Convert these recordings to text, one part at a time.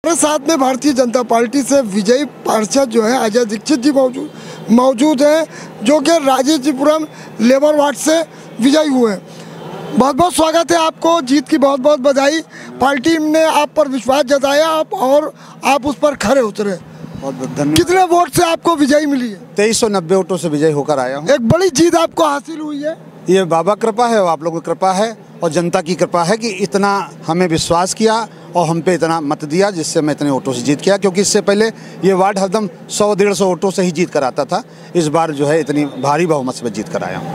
हमारे साथ में भारतीय जनता पार्टी से विजयी पार्षद जो है अजय दीक्षित जी मौजूद हैं, जो कि राजेजीपुरम लेबर वार्ड से विजयी हुए हैं। बहुत बहुत स्वागत है आपको, जीत की बहुत बहुत बधाई। पार्टी ने आप पर विश्वास जताया और आप उस पर खरे उतरे। बहुत धन्यवाद। कितने वोट से आपको विजयी मिली है? 2390 वोटों से विजयी होकर आया हूँ। एक बड़ी जीत आपको हासिल हुई है। ये बाबा कृपा है, आप लोगों की कृपा है और जनता की कृपा है कि इतना हमें विश्वास किया और हम पे इतना मत दिया, जिससे मैं इतने वोटों से जीत किया। क्योंकि इससे पहले ये वार्ड हरदम 100-150 वोटों से ही जीत कर आता था। इस बार जो है इतनी भारी बहुमत से जीत कर आया हूँ।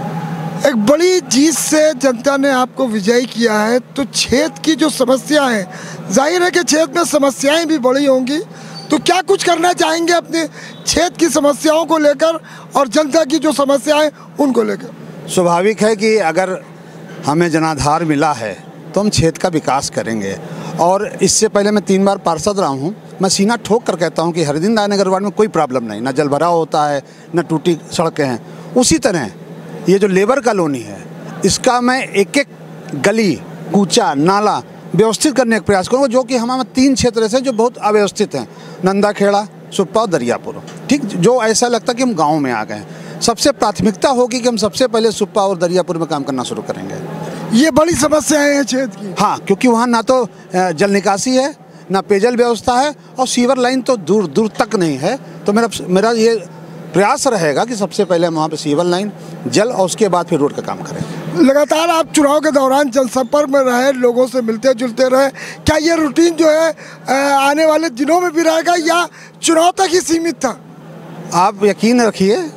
एक बड़ी जीत से जनता ने आपको विजयी किया है, तो क्षेत्र की जो समस्या है, जाहिर है कि क्षेत्र में समस्याएं भी बड़ी होंगी, तो क्या कुछ करना चाहेंगे अपने क्षेत्र की समस्याओं को लेकर और जनता की जो समस्याएं उनको लेकर? स्वाभाविक है कि अगर हमें जनाधार मिला है तो हम क्षेत्र का विकास करेंगे। और इससे पहले मैं 3 बार पार्षद रहा हूँ। मैं सीना ठोक कर कहता हूँ कि हरदीन नगर वार्ड में कोई प्रॉब्लम नहीं, न जल भराव होता है, न टूटी सड़कें हैं। उसी तरह ये जो लेबर कॉलोनी है, इसका मैं एक एक गली, कूचा, नाला व्यवस्थित करने का प्रयास करूँगा, जो कि हमारे 3 क्षेत्र ऐसे जो बहुत अव्यवस्थित हैं, नंदाखेड़ा, सुप्पा और दरियापुर। ठीक, जो ऐसा लगता है कि हम गाँव में आ गए हैं। सबसे प्राथमिकता होगी कि हम सबसे पहले सुप्पा और दरियापुर में काम करना शुरू करेंगे। ये बड़ी समस्याएं हैं क्षेत्र की। हाँ, क्योंकि वहाँ ना तो जल निकासी है, ना पेयजल व्यवस्था है और सीवर लाइन तो दूर दूर तक नहीं है। तो मेरा ये प्रयास रहेगा कि सबसे पहले हम वहाँ पे सीवर लाइन, जल और उसके बाद फिर रोड का काम करें। लगातार आप चुनाव के दौरान जनसंपर्क में रहे, लोगों से मिलते जुलते रहे, क्या ये रूटीन जो है आने वाले दिनों में भी रहेगा या चुनाव तक ही सीमित था? आप यकीन रखिए,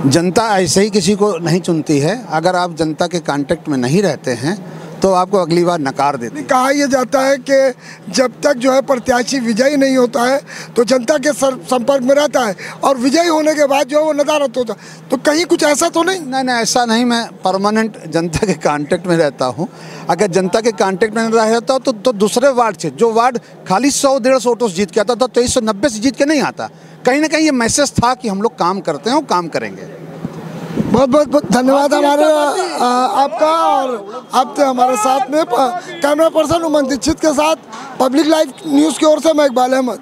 जनता ऐसे ही किसी को नहीं चुनती है। अगर आप जनता के कांटेक्ट में नहीं रहते हैं तो आपको अगली बार नकार देती है। कहा यह जाता है कि जब तक जो है प्रत्याशी विजयी नहीं होता है तो जनता के संपर्क में रहता है और विजयी होने के बाद जो है वो नदारत होता है, तो कहीं कुछ ऐसा तो नहीं? नहीं, ऐसा नहीं। मैं परमानेंट जनता के कांटेक्ट में रहता हूँ। अगर जनता के कांटेक्ट में नहीं रहता हो तो दूसरे वार्ड से, जो वार्ड खाली 100-150 वोटों से जीत के आता था, 2390 से जीत के नहीं आता। कहीं ना कहीं ये मैसेज था कि हम लोग काम करते हैं और काम करेंगे। बहुत बहुत धन्यवाद हमारे आपका। और आप थे हमारे साथ में कैमरा पर्सन उमन दीक्षित के साथ, पब्लिक लाइव न्यूज़ की ओर से मैं इकबाल अहमद।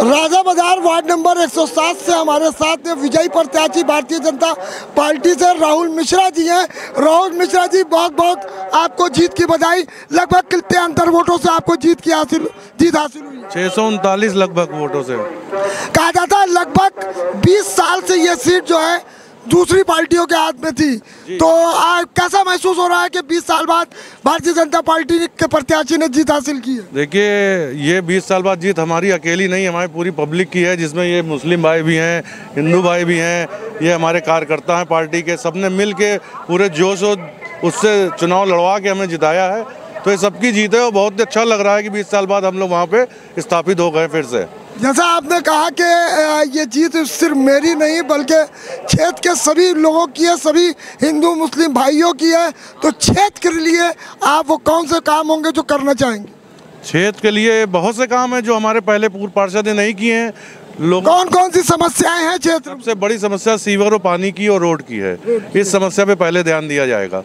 राजा बाजार वार्ड नंबर 107 से हमारे साथ में विजयी प्रत्याशी भारतीय जनता पार्टी से राहुल मिश्रा जी हैं। राहुल मिश्रा जी, बहुत बहुत आपको जीत की बधाई। लगभग कितने अंतर वोटों से आपको जीत हासिल हुई? 639 लगभग वोटों से। कहा जाता है लगभग 20 साल से ये सीट जो है दूसरी पार्टियों के हाथ में थी, तो कैसा महसूस हो रहा है कि 20 साल बाद भारतीय जनता पार्टी के प्रत्याशी ने जीत हासिल की है? देखिए, ये 20 साल बाद जीत हमारी अकेली नहीं, हमारी पूरी पब्लिक की है, जिसमें ये मुस्लिम भाई भी हैं, हिंदू भाई भी हैं, ये हमारे कार्यकर्ता हैं पार्टी के। सबने मिल के पूरे जोश और उससे चुनाव लड़वा के हमें जिताया है, तो ये सबकी जीत है और बहुत अच्छा लग रहा है कि 20 साल बाद हम लोग वहाँ पे स्थापित हो गए फिर से। जैसा आपने कहा कि ये जीत सिर्फ मेरी नहीं बल्कि क्षेत्र के सभी लोगों की है, सभी हिंदू मुस्लिम भाइयों की है, तो क्षेत्र के लिए आप वो कौन से काम होंगे जो करना चाहेंगे? क्षेत्र के लिए बहुत से काम हैं जो हमारे पहले पूर्व पार्षद ने नहीं किए हैं। लोग कौन कौन सी समस्याएं हैं क्षेत्र? सबसे बड़ी समस्या सीवर और पानी की और रोड की है। इस समस्या पे पहले ध्यान दिया जाएगा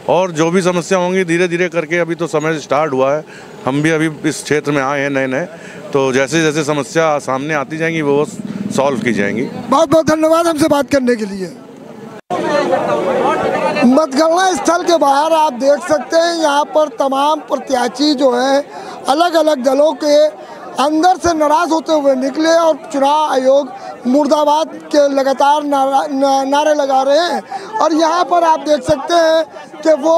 और जो भी समस्या होंगी धीरे धीरे करके, अभी तो समय स्टार्ट हुआ है, हम भी अभी इस क्षेत्र में आए हैं नए, तो जैसे जैसे समस्या सामने आती जाएंगी वो सॉल्व की जाएंगी। बहुत बहुत धन्यवाद हमसे बात करने के लिए। मतगणना स्थल के बाहर आप देख सकते हैं, यहाँ पर तमाम प्रत्याशी जो हैं अलग अलग दलों के अंदर से नाराज होते हुए निकले और चुनाव आयोग मुर्दाबाद के लगातार नारे लगा रहे हैं। और यहाँ पर आप देख सकते हैं कि वो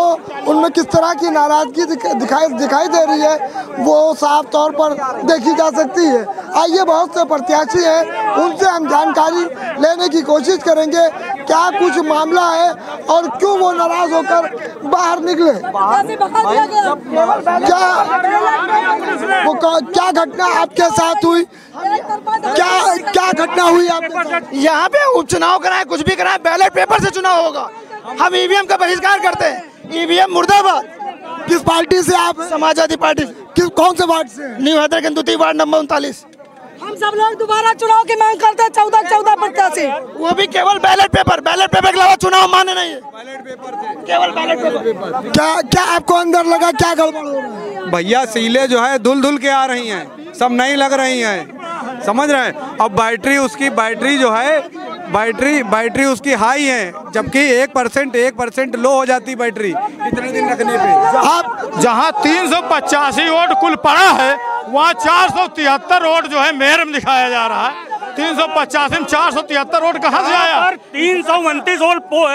उनमें किस तरह की नाराज़गी दिखाई दे रही है, वो साफ तौर पर देखी जा सकती है। आइए, बहुत से प्रत्याशी हैं, उनसे हम जानकारी लेने की कोशिश करेंगे, क्या कुछ मामला है और क्यों वो नाराज़ होकर बाहर निकले। क्या घटना आपके साथ हुई? क्या घटना हुई आपके साथ? यहाँ पे उपचुनाव कराए, कुछ भी कराए, बैलेट पेपर से चुनाव होगा। हम ईवीएम का बहिष्कार करते हैं। ईवीएम मुर्दाबाद। किस पार्टी से आप? समाजवादी पार्टी। कौन से वार्ड से? न्यू हैदर गंदुती वार्ड नंबर 39। हम सब लोग दोबारा चुनाव की मांग करते हैं, 14 प्रत्याशी। वो भी केवल बैलेट पेपर के अलावा चुनाव मान्य नहीं है। बैलेट पेपर से केवल बैलेट पेपर। क्या आपको अंदर लगा, क्या गड़बड़ हो रहा है? भैया सीलें जो है धुल के आ रही हैं, सब नहीं लग रही हैं, समझ रहे हैं। अब बैटरी जो है बैटरी उसकी हाई है, जबकि 1% लो हो जाती बैटरी इतने दिन रखने पे। आप जहां 385 वोट कुल पड़ा है, वहां 473 वोट जो है मेयर में दिखाया जा रहा है। 385 में 473 वोट कहां से आया? 329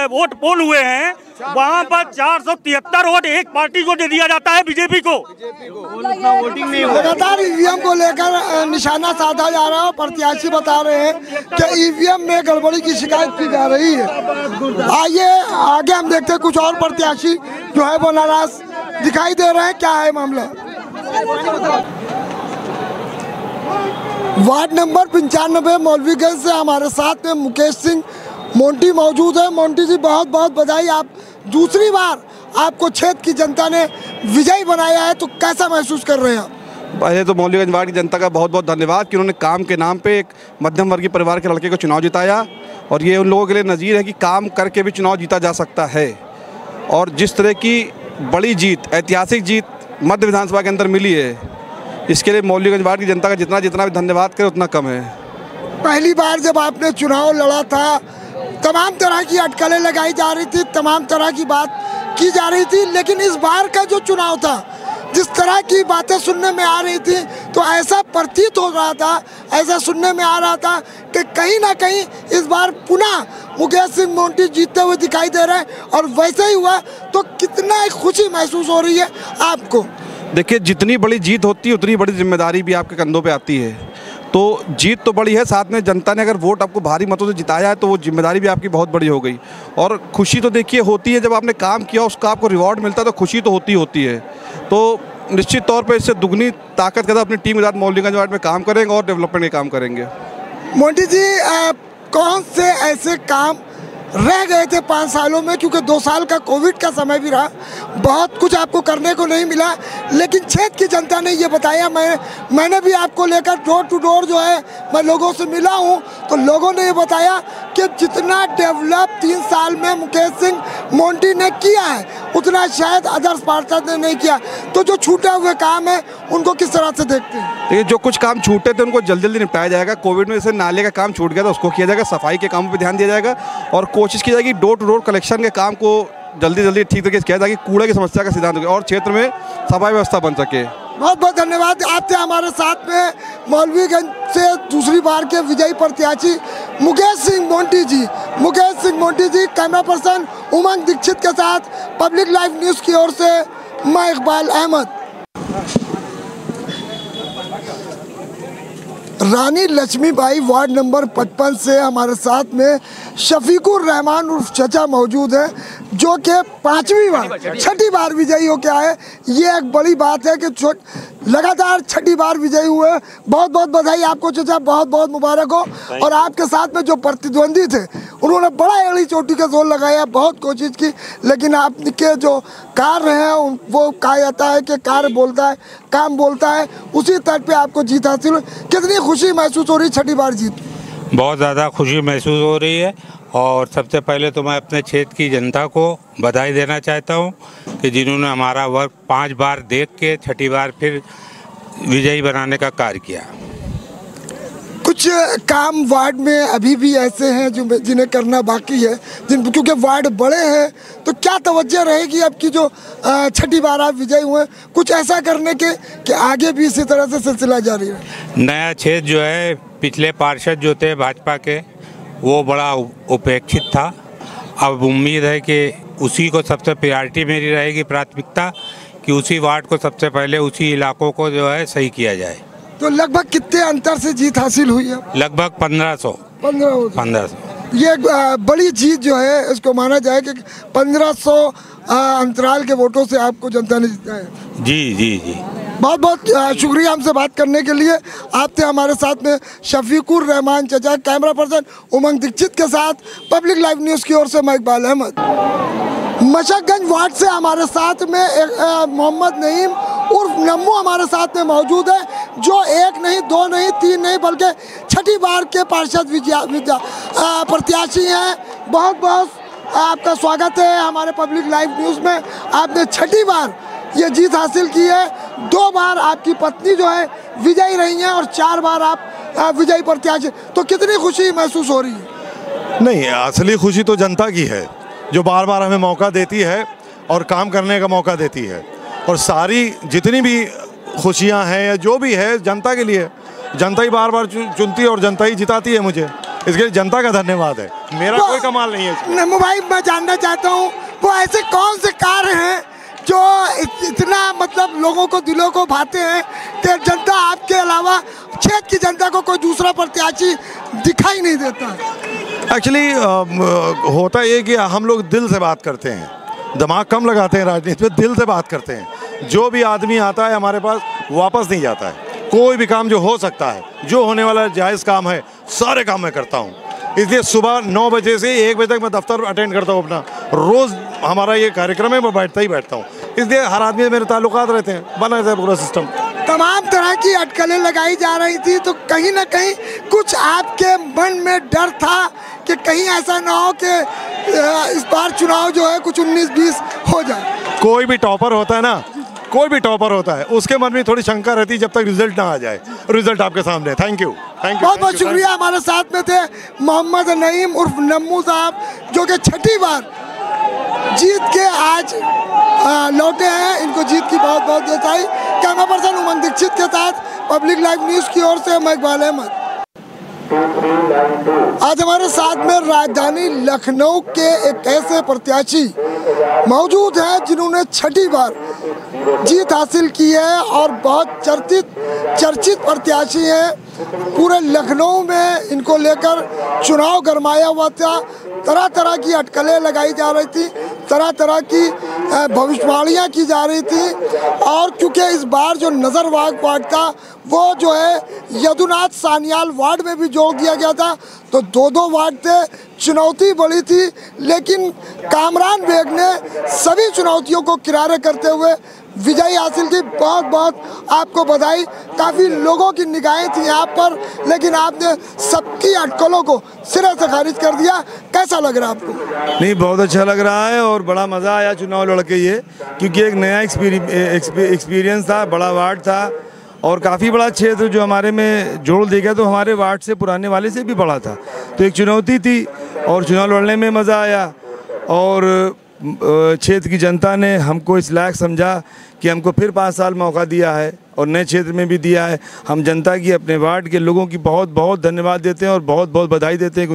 वोट पोल हुए हैं, वहाँ पर 473 वोट एक पार्टी को दे दिया जाता है, बीजेपी को। वोटिंग नहीं हुआ। लगातार ईवीएम को लेकर निशाना साधा जा रहा है। प्रत्याशी बता रहे हैं कि ईवीएम में गड़बड़ी की शिकायत की जा रही है। आइए आगे हम देखते हैं, कुछ और प्रत्याशी जो है वो नाराज दिखाई दे रहे हैं। क्या है मामला? वार्ड नंबर 95 मौलवीगंज से हमारे साथ में मुकेश सिंह मोंटी मौजूद है। मोंटी जी, बहुत बहुत बधाई, आप दूसरी बार आपको क्षेत्र की जनता ने विजयी बनाया है, तो कैसा महसूस कर रहे हैं आप? पहले तो मौलवीगंज वार्ड की जनता का बहुत बहुत धन्यवाद कि उन्होंने काम के नाम पे एक मध्यम वर्गीय परिवार के लड़के को चुनाव जिताया, और ये उन लोगों के लिए नज़ीर है कि काम करके भी चुनाव जीता जा सकता है। और जिस तरह की बड़ी जीत, ऐतिहासिक जीत मध्य विधानसभा के अंदर मिली है, इसके लिए मौलवीगंज वार्ड की जनता का जितना भी धन्यवाद करे उतना कम है। पहली बार जब आपने चुनाव लड़ा था, तमाम तरह की अटकलें लगाई जा रही थी, तमाम तरह की बात की जा रही थी, लेकिन इस बार का जो चुनाव था, जिस तरह की बातें सुनने में आ रही थी, तो ऐसा प्रतीत हो रहा था, ऐसा सुनने में आ रहा था कि कहीं ना कहीं इस बार पुनः मुकेश सिंह मोंटी जीतते हुए दिखाई दे रहे हैं, और वैसे ही हुआ। तो कितना खुशी महसूस हो रही है आपको? देखिए, जितनी बड़ी जीत होती है उतनी बड़ी जिम्मेदारी भी आपके कंधों पे आती है। तो जीत तो बड़ी है, साथ में जनता ने अगर वोट आपको भारी मतों से जिताया है तो वो जिम्मेदारी भी आपकी बहुत बड़ी हो गई। और खुशी तो देखिए होती है, जब आपने काम किया उसका आपको रिवॉर्ड मिलता है तो खुशी तो होती है। तो निश्चित तौर पे इससे दुगनी ताकत के साथ अपनी टीम के साथ मौलवीगंज वार्ड में काम करेंगे और डेवलपमेंट के काम करेंगे। मोंटी जी, कौन से ऐसे काम रह गए थे 5 सालों में, क्योंकि 2 साल का कोविड का समय भी रहा, बहुत कुछ आपको करने को नहीं मिला, लेकिन क्षेत्र की जनता ने ये बताया, मैंने भी आपको लेकर डोर टू डोर जो है मैं लोगों से मिला हूँ, तो लोगों ने ये बताया कि जितना डेवलप 3 साल में मुकेश सिंह मोंटी ने किया है, उतना शायद आदर्श पार्षद ने नहीं किया। तो जो छूटे हुए काम है उनको किस तरह से देखते हैं? देखिए, जो कुछ काम छूटे थे उनको जल्दी जल्दी निपटाया जाएगा। कोविड में जैसे नाले का काम छूट गया था उसको किया जाएगा, सफाई के कामों पर ध्यान दिया जाएगा, और कोशिश की जाएगी डोर टू डोर कलेक्शन के काम को जल्दी ठीक तरीके से किया ताकि कूड़े की समस्या का सिद्धांत हो और क्षेत्र में सफाई व्यवस्था बन सके। बहुत बहुत धन्यवाद। आप थे हमारे साथ में मौलवीगंज से दूसरी बार के विजयी प्रत्याशी मुकेश सिंह मोंटी जी। मुकेश सिंह मोंटी जी, कैमरा पर्सन उमंग दीक्षित के साथ पब्लिक लाइव न्यूज़ की ओर से मैं इकबाल अहमद। रानी लक्ष्मीबाई वार्ड नंबर 55 से हमारे साथ में शफीकुर रहमान उर्फ चचा मौजूद है, जो कि 6ठी बार विजयी हो के आए। ये एक बड़ी बात है कि लगातार 6ठी बार विजयी हुए। बहुत बहुत बधाई आपको चचा, बहुत बहुत मुबारक हो। और आपके साथ में जो प्रतिद्वंदी थे उन्होंने बड़ा एड़ी चोटी का जोर लगाया, बहुत कोशिश की, लेकिन आपके जो कार्य हैं वो कहा जाता है कि कार्य बोलता है, काम बोलता है, उसी तर्ज पे आपको जीत हासिल हुई। कितनी खुशी महसूस हो रही 6ठी बार जीत? बहुत ज़्यादा खुशी महसूस हो रही है, और सबसे पहले तो मैं अपने क्षेत्र की जनता को बधाई देना चाहता हूं कि जिन्होंने हमारा वर्क 5 बार देख के 6ठी बार फिर विजयी बनाने का कार्य किया। कुछ काम वार्ड में अभी भी ऐसे हैं जो जिन्हें करना बाकी है, क्योंकि वार्ड बड़े हैं, तो क्या तवज्जो रहेगी आपकी जो 6ठी बार आप विजयी हुए, कुछ ऐसा करने के कि आगे भी इसी तरह से सिलसिला जारी रहे? नया क्षेत्र जो है, पिछले पार्षद जो थे भाजपा के, वो बड़ा उपेक्षित था। अब उम्मीद है कि उसी को सबसे प्रायोरिटी मेरी रहेगी, प्राथमिकता, कि उसी वार्ड को सबसे पहले उसी इलाकों को जो है सही किया जाए। तो लगभग कितने अंतर से जीत हासिल हुई है? लगभग 1500। ये बड़ी जीत जो है, इसको माना जाए कि 1500 अंतराल के वोटों से आपको जनता ने जिताया। जी। बहुत बहुत शुक्रिया हमसे बात करने के लिए। आप थे हमारे साथ में शफीकुर रहमान चचा, कैमरा पर्सन उमंग दीक्षित के साथ पब्लिक लाइव न्यूज़ की ओर से मैं इकबाल अहमद। मशकगंज वार्ड से हमारे साथ में मोहम्मद नईम उर्फ नम्मू हमारे साथ में मौजूद है, जो 1 नहीं 2 नहीं 3 नहीं बल्कि छठी बार के पार्षद प्रत्याशी हैं। बहुत बहुत आपका स्वागत है हमारे पब्लिक लाइव न्यूज़ में। आपने छठी बार ये जीत हासिल की है। 2 बार आपकी पत्नी जो है विजयी रही हैं और 4 बार आप विजयी प्रत्याशी, तो कितनी खुशी महसूस हो रही है? नहीं, असली खुशी तो जनता की है जो बार बार हमें मौका देती है और काम करने का मौका देती है। और सारी जितनी भी खुशियां हैं या जो भी है जनता के लिए, जनता ही बार बार चुनती है और जनता ही जिताती है मुझे। इसके लिए जनता का धन्यवाद है, मेरा कोई कमाल नहीं है। नम्मू भाई, मैं जानना चाहता हूँ वो ऐसे कौन से कार्य हैं जो इतना मतलब लोगों को दिलों को भाते हैं कि जनता आपके अलावा क्षेत्र की जनता को कोई दूसरा प्रत्याशी दिखाई नहीं देता? एक्चुअली होता ये कि हम लोग दिल से बात करते हैं, दिमाग कम लगाते हैं राजनीति में, दिल से बात करते हैं। जो भी आदमी आता है हमारे पास वापस नहीं जाता है। कोई भी काम जो हो सकता है, जो होने वाला जायज़ काम है, सारे काम मैं करता हूँ। इसलिए सुबह 9 बजे से 1 बजे तक मैं दफ्तर अटेंड करता हूँ अपना। रोज़ हमारा ये कार्यक्रम है, मैं बैठता ही बैठता हूँ। इसलिए हर आदमी से मेरे ताल्लुकात रहते हैं, बना रहता है पूरा सिस्टम। तमाम तरह की अटकलें लगाई जा रही थी, तो कहीं ना कहीं कुछ आपके मन में डर था कि कहीं ऐसा ना हो कि इस बार चुनाव जो है कुछ 19-20 हो जाए? कोई भी टॉपर होता है ना, कोई भी टॉपर होता है, उसके मन में थोड़ी शंका रहती है जब तक रिजल्ट ना आ जाए। रिजल्ट आपके सामने। थैंक यू, थैंक यू, बहुत बहुत शुक्रिया। हमारे साथ में थे मोहम्मद नईम उर्फ नम्मू साहब, जो कि छठी बार जीत के आज लौटे हैं। इनको जीत की बहुत बहुत बधाई। कैमरा पर्सन उमंग दीक्षित के साथ पब्लिक लाइव न्यूज़ की ओर से मैं इकबाल अहमद। आज हमारे साथ में राजधानी लखनऊ के एक ऐसे प्रत्याशी मौजूद हैं जिन्होंने छठी बार जीत हासिल की है और बहुत चर्चित प्रत्याशी हैं। पूरे लखनऊ में इनको लेकर चुनाव गरमाया हुआ था। तरह तरह की अटकलें लगाई जा रही थी, तरह तरह की भविष्यवाणियाँ की जा रही थी। और क्योंकि इस बार जो नज़रबाग वार्ड था वो जो है यदुनाथ सान्याल वार्ड में भी जोड़ दिया गया था, तो 2-2 वार्ड थे। चुनौती बड़ी थी, लेकिन कामरान बेग ने सभी चुनौतियों को किनारे करते हुए विजय हासिल की। बहुत बहुत आपको बधाई। काफ़ी लोगों की निगाहें थी यहाँ पर, लेकिन आपने सबकी अटकलों को सिरे से खारिज कर दिया। कैसा लग रहा है आपको? नहीं, बहुत अच्छा लग रहा है और बड़ा मज़ा आया चुनाव लड़के ये, क्योंकि एक नया एक्सपीरियंस था, बड़ा वार्ड था और काफ़ी बड़ा क्षेत्र जो हमारे में जोड़ दिया गया, तो हमारे वार्ड से पुराने वाले से भी बड़ा था। तो एक चुनौती थी और चुनाव लड़ने में मज़ा आया। और क्षेत्र की जनता ने हमको इस लायक समझा कि हमको फिर 5 साल मौका दिया है और नए क्षेत्र में भी दिया है। हम जनता की, अपने वार्ड के लोगों की बहुत बहुत धन्यवाद देते हैं और बहुत बहुत बधाई देते हैं कि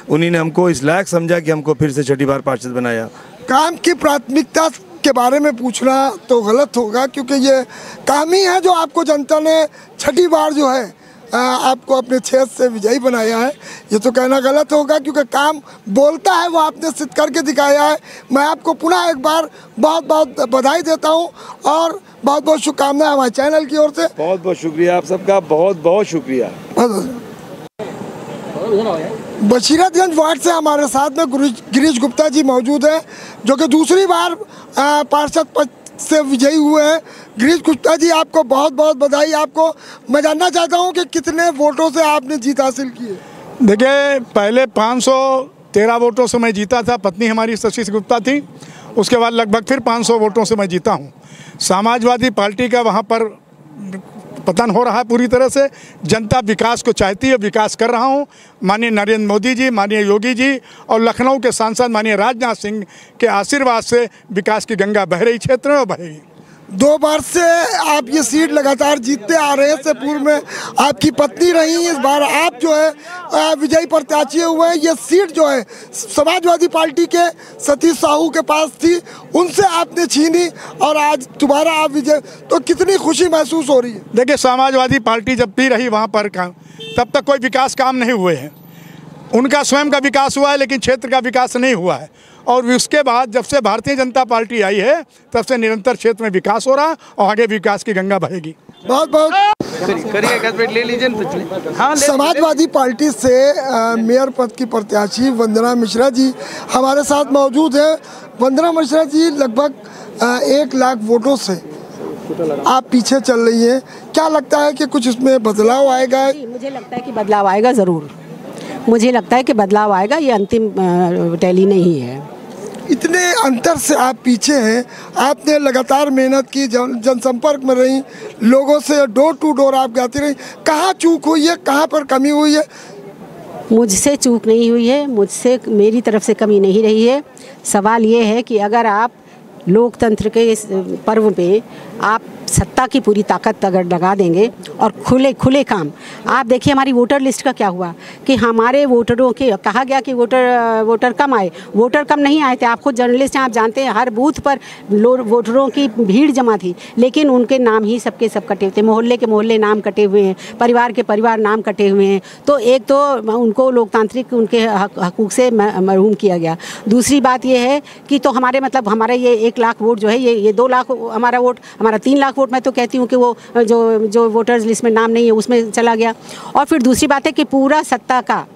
उन्हीं ने हमको इस लायक समझा कि हमको फिर से छठी बार पार्षद बनाया। काम की प्राथमिकता के बारे में पूछना तो गलत होगा, क्योंकि ये काम ही है जो आपको जनता ने छठी बार जो है आपको अपने क्षेत्र से विजयी बनाया है। ये तो कहना गलत होगा, क्योंकि काम बोलता है वो आपने सिद्ध करके दिखाया है। मैं आपको पुनः एक बार बहुत बहुत बधाई देता हूँ और बहुत बहुत शुभकामनाएं हमारे चैनल की ओर से। बहुत बहुत शुक्रिया आप सबका, बहुत बहुत शुक्रिया। बशीरतगंज वार्ड से हमारे साथ में गिरीश गुप्ता जी मौजूद हैं, जो कि दूसरी बार पार्षद पद से विजयी हुए हैं। गिरीश गुप्ता जी, आपको बहुत बहुत बधाई। आपको मैं जानना चाहता हूं कि कितने वोटों से आपने जीत हासिल की है? देखिए, पहले 513 वोटों से मैं जीता था, पत्नी हमारी शशि गुप्ता थी। उसके बाद लगभग फिर 500 वोटों से मैं जीता हूं। समाजवादी पार्टी का वहां पर पतन हो रहा है पूरी तरह से। जनता विकास को चाहती है, विकास कर रहा हूं। माननीय नरेंद्र मोदी जी, माननीय योगी जी और लखनऊ के सांसद माननीय राजनाथ सिंह के आशीर्वाद से विकास की गंगा बह रही क्षेत्र में और बहेगी। 2 बार से आप ये सीट लगातार जीतते आ रहे हैं। इससे पूर्व में आपकी पत्नी रही, इस बार आप जो है विजयी प्रत्याशी हुए हैं। ये सीट जो है समाजवादी पार्टी के सतीश साहू के पास थी, उनसे आपने छीनी और आज दोबारा आप विजय, तो कितनी खुशी महसूस हो रही है? देखिए, समाजवादी पार्टी जब भी रही वहाँ पर तब तक कोई विकास काम नहीं हुए हैं। उनका स्वयं का विकास हुआ है, लेकिन क्षेत्र का विकास नहीं हुआ है। और उसके बाद जब से भारतीय जनता पार्टी आई है, तब से निरंतर क्षेत्र में विकास हो रहा है और आगे विकास की गंगा बहेगी। बहुत बहुत ले लीजिए। समाजवादी पार्टी से मेयर पद की प्रत्याशी वंदना मिश्रा जी हमारे साथ मौजूद हैं। वंदना मिश्रा जी, लगभग 1 लाख वोटों से आप पीछे चल रही हैं, क्या लगता है कि कुछ इसमें बदलाव आएगा? मुझे लगता है कि बदलाव आएगा ज़रूर, मुझे लगता है कि बदलाव आएगा, ये अंतिम टैली नहीं है। इतने अंतर से आप पीछे हैं, आपने लगातार मेहनत की, जनसंपर्क में रही, लोगों से डोर टू डोर आप जाती रही, कहाँ चूक हुई है, कहाँ पर कमी हुई है? मुझसे चूक नहीं हुई है, मुझसे मेरी तरफ से कमी नहीं रही है। सवाल ये है कि अगर आप लोकतंत्र के इस पर्व पे आप सत्ता की पूरी ताकत अगर लगा देंगे और खुले काम, आप देखिए हमारी वोटर लिस्ट का क्या हुआ कि हमारे वोटरों के कहा गया कि वोटर कम आए, वोटर कम नहीं आए थे। आप खुद जर्नलिस्ट हैं, आप जानते हैं हर बूथ पर वोटरों की भीड़ जमा थी, लेकिन उनके नाम ही सबके सब कटे थे, मोहल्ले के मोहल्ले नाम कटे हुए हैं, परिवार के परिवार नाम कटे हुए हैं। तो एक तो उनको लोकतांत्रिक उनके हकूक़ से महरूम किया गया। दूसरी बात यह है कि तो हमारे मतलब हमारा ये 1 लाख वोट जो है, ये 2 लाख हमारा वोट, हमारा 3 लाख वोट मैं तो कहती हूँ कि वो जो वोटर्स लिस्ट में नाम नहीं है उसमें चला गया। और फिर दूसरी बात है कि पूरा सत्ता का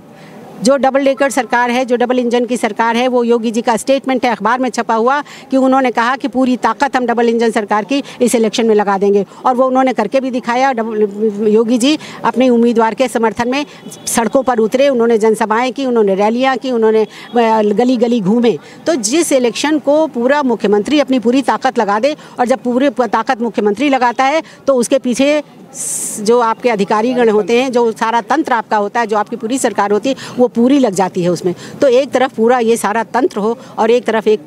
जो डबल डेकर सरकार है, जो डबल इंजन की सरकार है, वो योगी जी का स्टेटमेंट है अखबार में छपा हुआ कि उन्होंने कहा कि पूरी ताकत हम डबल इंजन सरकार की इस इलेक्शन में लगा देंगे, और वो उन्होंने करके भी दिखाया। योगी जी अपने उम्मीदवार के समर्थन में सड़कों पर उतरे, उन्होंने जनसभाएं की, उन्होंने रैलियां की, उन्होंने गली गली घूमे। तो जिस इलेक्शन को पूरा मुख्यमंत्री अपनी पूरी ताकत लगा दे, और जब पूरी ताकत मुख्यमंत्री लगाता है तो उसके पीछे जो आपके अधिकारीगण होते हैं, जो सारा तंत्र आपका होता है, जो आपकी पूरी सरकार होती है, वो पूरी लग जाती है उसमें। तो एक तरफ पूरा ये सारा तंत्र हो और एक तरफ एक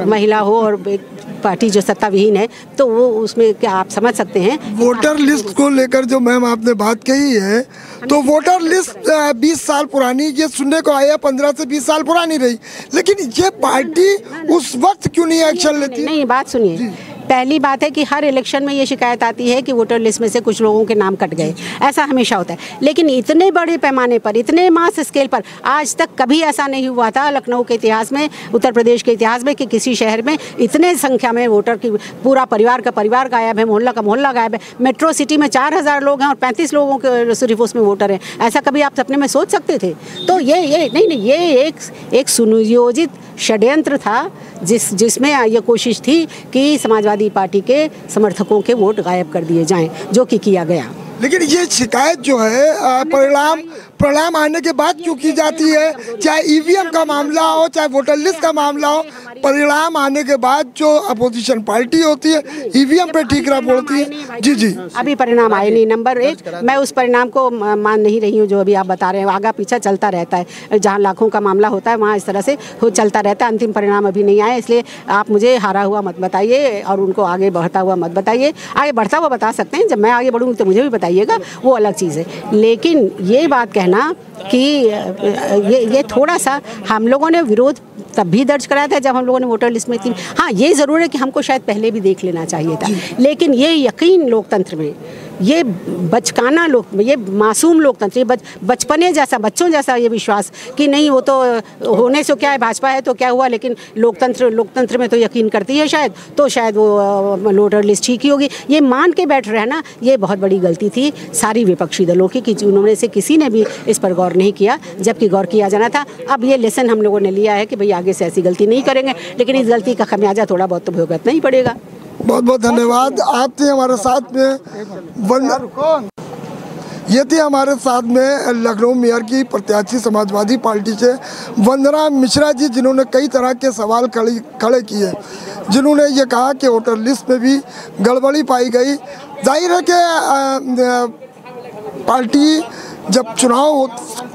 महिला हो और एक पार्टी जो सत्ता विहीन है, तो वो उसमें क्या आप समझ सकते हैं। वोटर लिस्ट को लेकर जो मैम आपने बात कही है, तो वोटर लिस्ट 20 साल पुरानी, ये सुनने को आया 15 से 20 साल पुरानी रही, लेकिन ये पार्टी उस वक्त क्यों नहीं एक्शन लेती? नहीं, बात सुनिए, पहली बात है कि हर इलेक्शन में ये शिकायत आती है कि वोटर लिस्ट में से कुछ लोगों के नाम कट गए, ऐसा हमेशा होता है। लेकिन इतने बड़े पैमाने पर, इतने मास स्केल पर आज तक कभी ऐसा नहीं हुआ था लखनऊ के इतिहास में, उत्तर प्रदेश के इतिहास में, कि किसी शहर में इतने संख्या में वोटर की पूरा परिवार का परिवार गायब है, मोहल्ला का मोहल्ला गायब है। मेट्रो सिटी में 4000 लोग हैं और 35 लोगों के सिर्फ उसमें वोटर हैं। ऐसा कभी आप सपने में सोच सकते थे? तो ये नहीं, ये एक सुनियोजित षड्यंत्र था जिसमें ये कोशिश थी कि समाजवादी पार्टी के समर्थकों के वोट गायब कर दिए जाएं, जो कि किया गया। लेकिन ये शिकायत जो है परिणाम आने के बाद क्यों की जाती है? चाहे ईवीएम का मामला हो, चाहे वोटर लिस्ट का मामला हो, परिणाम आने के बाद जो अपोजिशन पार्टी होती है ईवीएम पे ठीकरा बोलती है। जी अभी परिणाम आए नहीं। नंबर 1, मैं उस परिणाम को मान नहीं रही हूँ जो अभी आप बता रहे हैं। आगा पीछा चलता रहता है, जहाँ लाखों का मामला होता है वहाँ इस तरह से चलता रहता है। अंतिम परिणाम अभी नहीं आए, इसलिए आप मुझे हारा हुआ मत बताइए और उनको आगे बढ़ता हुआ मत बताइए। आगे बढ़ता हुआ बता सकते हैं, जब मैं आगे बढ़ूँगी तो मुझे भी बताइएगा, वो अलग चीज़ है। लेकिन ये बात कहना कि ये थोड़ा सा हम लोगों ने विरोध तब भी दर्ज कराया था जब हम लोगों ने वोटर लिस्ट में थी। हाँ, ये ज़रूर है कि हमको शायद पहले भी देख लेना चाहिए था, लेकिन ये यकीन लोकतंत्र में, ये बचकाना ये मासूम लोकतंत्र, ये बचपने जैसा, बच्चों जैसा ये विश्वास कि नहीं वो तो होने से क्या है, भाजपा है तो क्या हुआ, लेकिन लोकतंत्र में तो यकीन करती है शायद, तो शायद वो वोटर लिस्ट ठीक ही होगी। ये मान के बैठ रहे हैं ना, ये बहुत बड़ी गलती थी सारी विपक्षी दलों की कि उन्होंने से किसी ने भी इस पर गौर नहीं किया, जबकि गौर किया जाना था। अब ये लेसन हम लोगों ने लिया है कि भाई आगे से ऐसी गलती नहीं करेंगे, लेकिन इस गलती का खमियाजा थोड़ा बहुत तो भुगतना ही पड़ेगा। बहुत बहुत धन्यवाद। आप थे हमारे साथ में ये थी हमारे साथ में लखनऊ मेयर की प्रत्याशी समाजवादी पार्टी से वंदना मिश्रा जी, जिन्होंने कई तरह के सवाल खड़े किए, जिन्होंने ये कहा कि वोटर लिस्ट में भी गड़बड़ी पाई गई। जाहिर है कि पार्टी जब चुनाव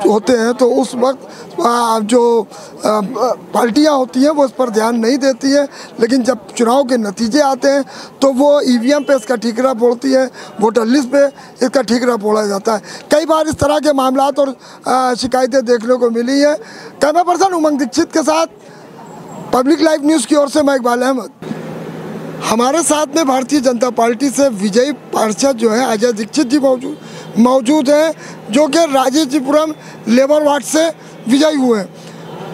होते हैं तो उस वक्त जो पार्टियां होती हैं वो इस पर ध्यान नहीं देती हैं, लेकिन जब चुनाव के नतीजे आते हैं तो वो ईवीएम पे इसका ठीकरा बोलती है, वोटर लिस्ट पे इसका ठीकरा बोला जाता है। कई बार इस तरह के मामलात और शिकायतें देखने को मिली हैं। कैमरा पर्सन उमंग दीक्षित के साथ पब्लिक लाइव न्यूज़ की ओर से मैं इकबाल अहमद। हमारे साथ में भारतीय जनता पार्टी से विजयी पार्षद जो है अजय दीक्षित जी मौजूद हैं, जो कि राजेंद्रपुरम लेबर वार्ड से विजयी हुए हैं।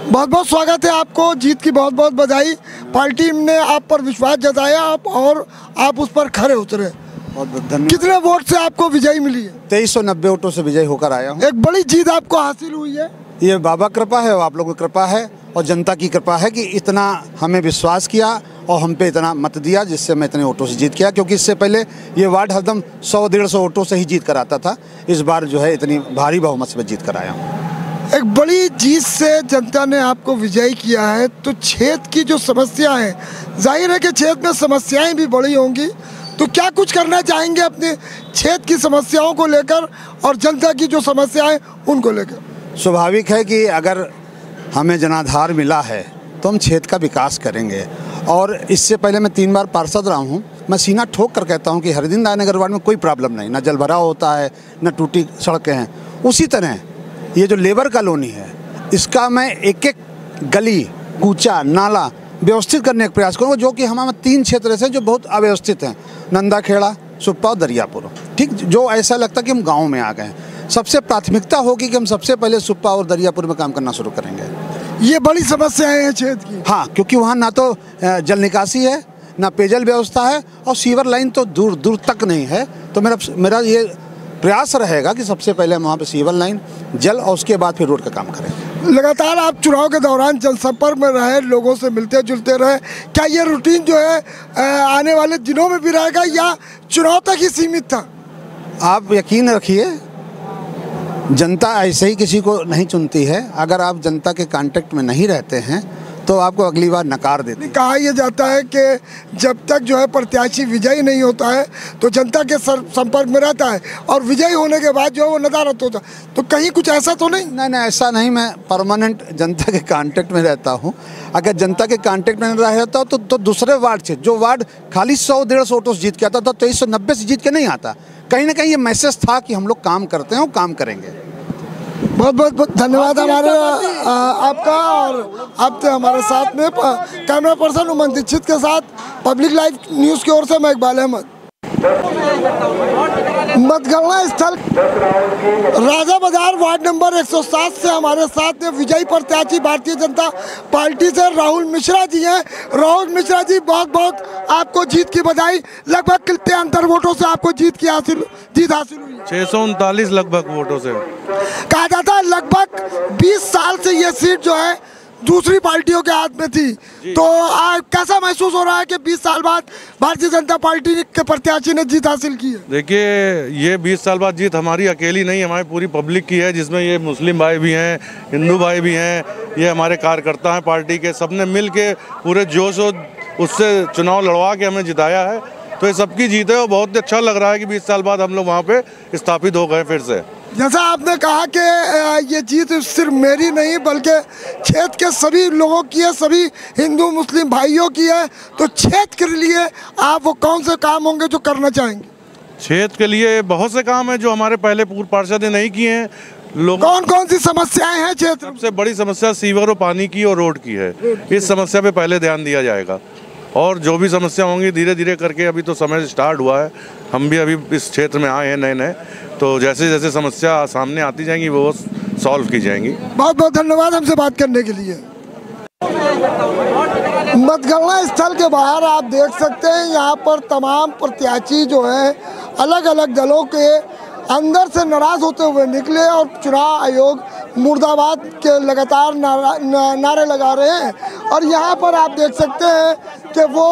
बहुत बहुत स्वागत है आपको, जीत की बहुत बहुत बधाई। पार्टी ने आप पर विश्वास जताया और आप उस पर खरे उतरे। बहुत धन्यवाद। कितने वोट से आपको विजयी मिली है? 2390 वोटों से विजयी होकर आया हूँ। एक बड़ी जीत आपको हासिल हुई है। ये बाबा कृपा है और आप लोगों की कृपा है और जनता की कृपा है कि इतना हमें विश्वास किया और हम पे इतना मत दिया जिससे मैं इतने वोटों से जीत गया, क्योंकि इससे पहले ये वार्ड हरदम 100-150 वोटों से ही जीत कर आता था। इस बार जो है इतनी भारी बहुमत से मैं जीत कर आया हूँ। एक बड़ी जीत से जनता ने आपको विजयी किया है, तो क्षेत्र की जो समस्या है, जाहिर है कि क्षेत्र में समस्याएं भी बड़ी होंगी, तो क्या कुछ करना चाहेंगे अपने क्षेत्र की समस्याओं को लेकर और जनता की जो समस्याएं उनको लेकर? स्वाभाविक है कि अगर हमें जनाधार मिला है तो हम क्षेत्र का विकास करेंगे। और इससे पहले मैं 3 बार पार्षद रहा हूँ। मैं सीना ठोक कर कहता हूँ कि हरदीन दाय नगर वार्ड में कोई प्रॉब्लम नहीं, ना जल भराव होता है, ना टूटी सड़कें हैं। उसी तरह ये जो लेबर कॉलोनी है, इसका मैं एक एक गली, कूचा, नाला व्यवस्थित करने का प्रयास करूँगा, जो कि हमारे 3 क्षेत्र ऐसे जो बहुत अव्यवस्थित हैं, नंदाखेड़ा, सुप्पा और दरियापुर। ठीक, जो ऐसा लगता है कि हम गाँव में आ गए हैं। सबसे प्राथमिकता होगी कि हम सबसे पहले सुप्पा और दरियापुर में काम करना शुरू करेंगे। ये बड़ी समस्याएं हैं क्षेत्र की। हाँ, क्योंकि वहाँ ना तो जल निकासी है, ना पेयजल व्यवस्था है, और सीवर लाइन तो दूर दूर तक नहीं है। तो मेरा ये प्रयास रहेगा कि सबसे पहले हम वहाँ पे सीवर लाइन, जल, और उसके बाद फिर रोड का काम करें। लगातार आप चुनाव के दौरान जनसंपर्क में रहे, लोगों से मिलते जुलते रहे, क्या ये रूटीन जो है आने वाले दिनों में भी रहेगा या चुनाव तक ही सीमित था? आप यकीन रखिए, जनता ऐसे ही किसी को नहीं चुनती है। अगर आप जनता के कांटेक्ट में नहीं रहते हैं तो आपको अगली बार नकार देते हैं। कहा यह जाता है कि जब तक जो है प्रत्याशी विजयी नहीं होता है तो जनता के संपर्क में रहता है, और विजयी होने के बाद जो है वो नदारत होता है। तो कहीं कुछ ऐसा तो नहीं? नहीं, ऐसा नहीं। मैं परमानेंट जनता के कांटेक्ट में रहता हूँ। अगर जनता के कांटेक्ट में नहीं रहता तो दूसरे वार्ड से, जो वार्ड खाली 100-150 वोटों से जीत के आता था, 2390 से जीत के नहीं आता। कहीं ना कहीं ये मैसेज था कि हम लोग काम करते हैं और काम करेंगे। बहुत बहुत धन्यवाद हमारे आपका, और आप थे हमारे साथ में कैमरा पर्सन उमन दीक्षित के साथ पब्लिक लाइव न्यूज़ की ओर से मैं इकबाल अहमद। मतगणना स्थल राजा बाजार वार्ड नंबर 107 से हमारे साथ में विजयी प्रत्याशी भारतीय जनता पार्टी से राहुल मिश्रा जी हैं। राहुल मिश्रा जी, बहुत बहुत आपको जीत की बधाई। लगभग कितने अंतर वोटों से आपको जीत हासिल हुई? 639 लगभग वोटों से। कहा जाता है लगभग 20 साल से ये सीट जो है दूसरी पार्टियों के हाथ में थी, तो कैसा महसूस हो रहा है कि 20 साल बाद भारतीय जनता पार्टी के प्रत्याशी ने जीत हासिल की है? देखिए, ये 20 साल बाद जीत हमारी अकेली नहीं, हमारी पूरी पब्लिक की है, जिसमें ये मुस्लिम भाई भी हैं, हिंदू भाई भी हैं, ये हमारे कार्यकर्ता हैं पार्टी के। सबने मिल के पूरे जोश और उससे चुनाव लड़वा के हमें जिताया है। तो ये सबकी जीत है और बहुत अच्छा लग रहा है कि 20 साल बाद हम लोग वहाँ पे स्थापित हो गए फिर से। जैसा आपने कहा कि ये जीत सिर्फ मेरी नहीं बल्कि क्षेत्र के सभी लोगों की है, सभी हिंदू मुस्लिम भाइयों की है, तो क्षेत्र के लिए आप वो कौन से काम होंगे जो करना चाहेंगे? क्षेत्र के लिए बहुत से काम हैं जो हमारे पहले पूर्व पार्षद ने नहीं किए हैं। लोग कौन कौन सी समस्याएं हैं क्षेत्र? सबसे बड़ी समस्या सीवर और पानी की और रोड की है। इस समस्या पे पहले ध्यान दिया जाएगा, और जो भी समस्या होंगी धीरे धीरे करके, अभी तो समय स्टार्ट हुआ है, हम भी अभी इस क्षेत्र में आए हैं नए, तो जैसे जैसे समस्या सामने आती जाएंगी वो सॉल्व की जाएंगी। बहुत बहुत धन्यवाद हमसे बात करने के लिए। मतगणना स्थल के बाहर आप देख सकते हैं, यहाँ पर तमाम प्रत्याशी जो हैं अलग अलग दलों के अंदर से नाराज होते हुए निकले, और चुनाव आयोग मुर्दाबाद के लगातार नारे लगा रहे हैं। और यहाँ पर आप देख सकते हैं कि वो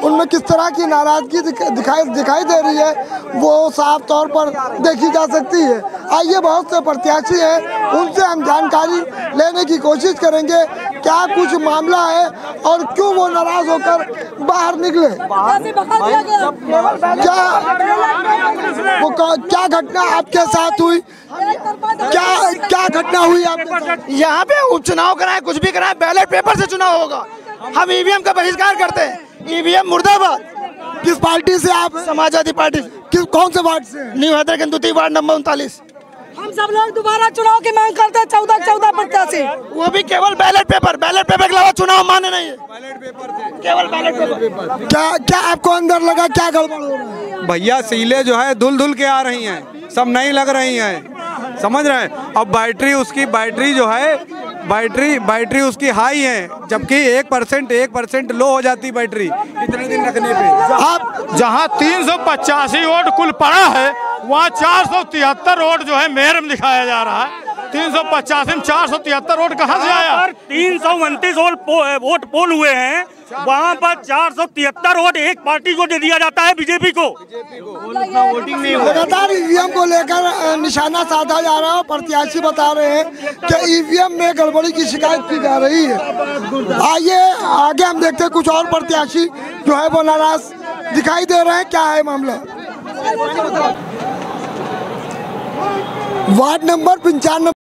उनमें किस तरह की नाराज़गी दिखाई दे रही है, वो साफ तौर पर देखी जा सकती है। आइए, बहुत से प्रत्याशी हैं, उनसे हम जानकारी लेने की कोशिश करेंगे क्या कुछ मामला है और क्यों वो नाराज़ होकर बाहर निकले। क्या घटना आपके साथ हुई? क्या घटना हुई आपके साथ? यहाँ पे उपचुनाव कराए, कुछ भी कराए, बैलेट पेपर से चुनाव होगा। हम ईवीएम का बहिष्कार करते हैं। ईवीएम मुर्दाबाद। किस पार्टी से आप? समाजवादी पार्टी। कौन से वार्ड से? New Hyderabad ward number 39। हम सब लोग दोबारा चुनाव की मांग करते हैं। 14 प्रत्याशी, वो भी केवल बैलेट पेपर के अलावा चुनाव मान्य नहीं है। बैलेट पेपर से, केवल बैलेट पेपर। क्या आपको अंदर लगा, क्या गड़बड़ हो रहा है? भैया, सीले जो है धुल के आ रही हैं, सब नहीं लग रही हैं, समझ रहे हैं। अब बैटरी जो है, बैटरी उसकी हाई है, जबकि 1% लो हो जाती बैटरी इतने दिन रखने पे। आप जहां 385 वोट कुल पड़ा है, वहाँ 473 वोट जो है मेयर में दिखाया जा रहा है। 385 में 473 वोट कहाँ से आया? 329 वोट पोल हुए हैं, वहाँ पर 473 वोट एक पार्टी को दे दिया जाता है, बीजेपी को। लगातार ईवीएम को लेकर निशाना साधा जा रहा है। प्रत्याशी बता रहे हैं कि ईवीएम में गड़बड़ी की शिकायत की जा रही है। आइए आगे हम देखते हैं, कुछ और प्रत्याशी जो है वो नाराज दिखाई दे रहे हैं। क्या है मामला? Ward number 95